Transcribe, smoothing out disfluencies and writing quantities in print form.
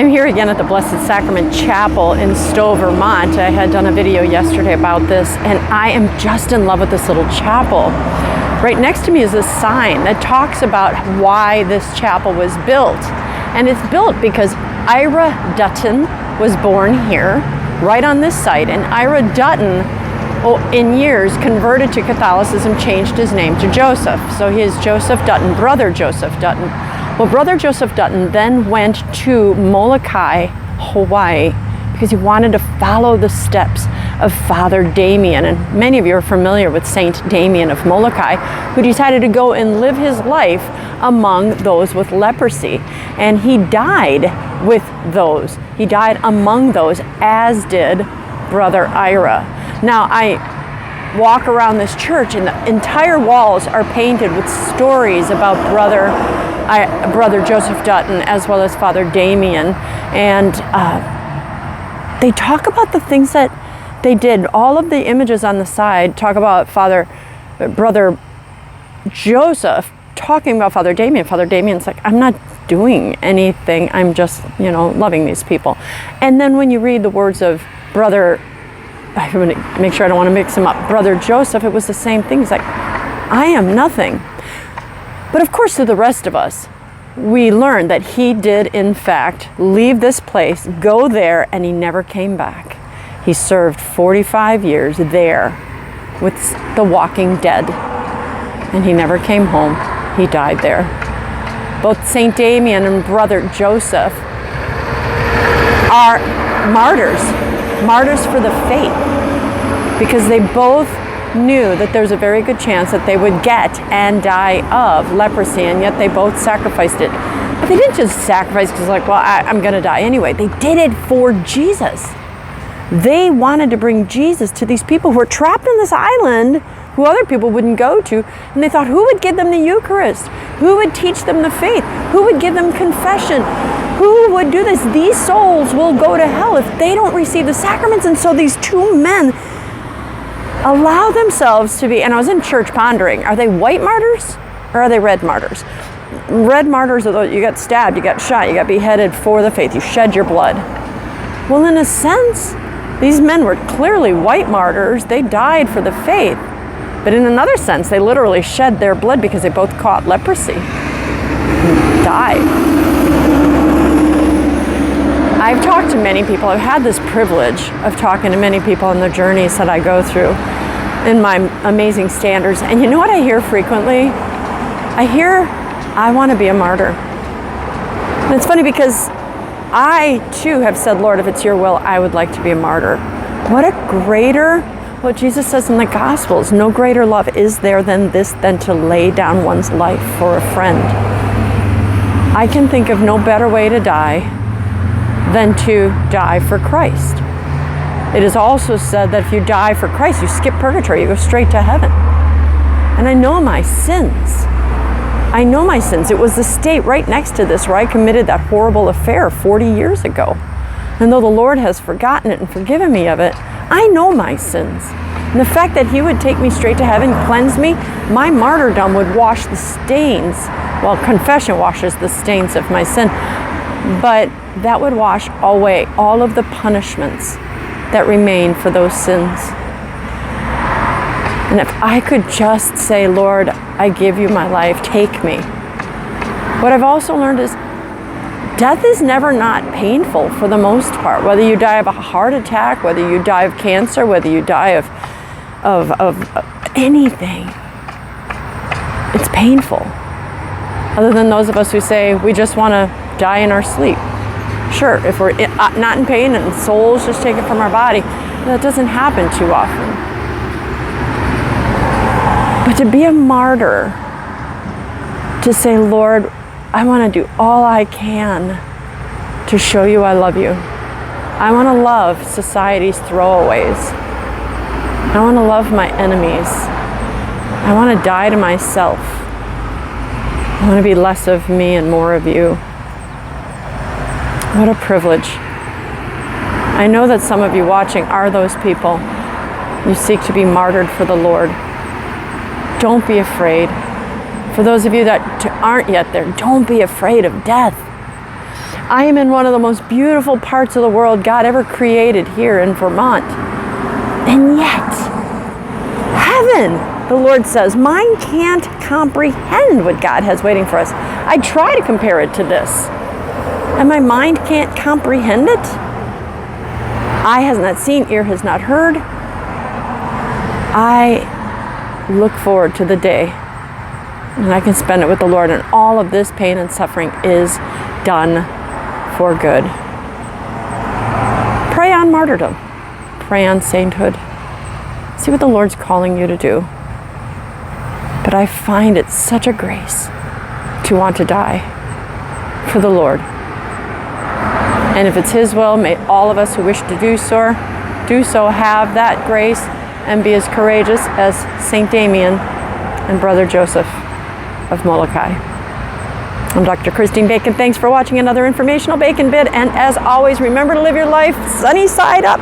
I'm here again at the Blessed Sacrament Chapel in Stowe, Vermont. I had done a video yesterday about this, and I am just in love with this little chapel. Right next to me is a sign that talks about why this chapel was built. And it's built because Ira Dutton was born here, right on this site. And Ira Dutton, in years, converted to Catholicism, changed his name to Joseph. So he is Joseph Dutton, Brother Joseph Dutton. Well, Brother Joseph Dutton then went to Molokai, Hawaii, because he wanted to follow the steps of Father Damian. And many of you are familiar with Saint Damian of Molokai, who decided to go and live his life among those with leprosy. And he died with those. He died among those, as did Brother Ira. Now, I walk around this church, and the entire walls are painted with stories about Brother Joseph Dutton, as well as Father Damian. And they talk about the things that they did. All of the images on the side talk about Brother Joseph talking about Father Damian. Father Damian's like, I'm not doing anything. I'm just, loving these people. And then when you read the words of Brother, I'm going to make sure I don't want to mix them up, Brother Joseph, it was the same thing. He's like, I am nothing. But of course, to the rest of us, we learned that he did, in fact, leave this place, go there, and he never came back. He served 45 years there with the Walking Dead, and he never came home. He died there. Both Saint Damian and Brother Joseph are martyrs for the faith, because they both knew that there's a very good chance that they would get and die of leprosy, and yet they both sacrificed it. But they didn't just sacrifice because I'm going to die anyway. They did it for Jesus. They wanted to bring Jesus to these people who were trapped on this island, who other people wouldn't go to, and they thought, who would give them the Eucharist? Who would teach them the faith? Who would give them confession? Who would do this? These souls will go to hell if they don't receive the sacraments. And so these two men allow themselves to be, and I was in church pondering, are they white martyrs or are they red martyrs? Red martyrs are those, you got stabbed, you got shot, you got beheaded for the faith, you shed your blood. Well, in a sense, these men were clearly white martyrs. They died for the faith. But in another sense, they literally shed their blood because they both caught leprosy and died. I've talked to many people. I've had this privilege of talking to many people on the journeys that I go through in my amazing standards. And you know what I hear frequently? I want to be a martyr. And it's funny because I too have said, Lord, if it's your will, I would like to be a martyr. What Jesus says in the Gospels, no greater love is there than this, than to lay down one's life for a friend. I can think of no better way to die than to die for Christ. It is also said that if you die for Christ, you skip purgatory, you go straight to heaven. And I know my sins. It was the state right next to this where I committed that horrible affair 40 years ago. And though the Lord has forgotten it and forgiven me of it, I know my sins. And the fact that he would take me straight to heaven, cleanse me, my martyrdom would wash the stains. Well, confession washes the stains of my sin. But that would wash away all of the punishments that remain for those sins. And if I could just say, Lord, I give you my life, take me. What I've also learned is death is never not painful for the most part. Whether you die of a heart attack, whether you die of cancer, whether you die of anything, it's painful. Other than those of us who say we just want to die in our sleep. Sure, if we're not in pain and soul's just taken from our body, that doesn't happen too often. But to be a martyr, to say, Lord, I want to do all I can to show you I love you. I want to love society's throwaways. I want to love my enemies. I want to die to myself. I want to be less of me and more of you. What a privilege. I know that some of you watching are those people. You seek to be martyred for the Lord. Don't be afraid. For those of you that aren't yet there, don't be afraid of death. I am in one of the most beautiful parts of the world God ever created here in Vermont. And yet, heaven, the Lord says, mine can't comprehend what God has waiting for us. I try to compare it to this, and my mind can't comprehend it. Eye has not seen, ear has not heard. I look forward to the day and I can spend it with the Lord, and all of this pain and suffering is done for good. Pray on martyrdom. Pray on sainthood. See what the Lord's calling you to do. But I find it such a grace to want to die for the Lord. And if it's His will, may all of us who wish to do so have that grace and be as courageous as Saint Damian and Brother Joseph of Molokai. I'm Dr. Christine Bacon. Thanks for watching another informational Bacon Bit. And as always, remember to live your life sunny side up.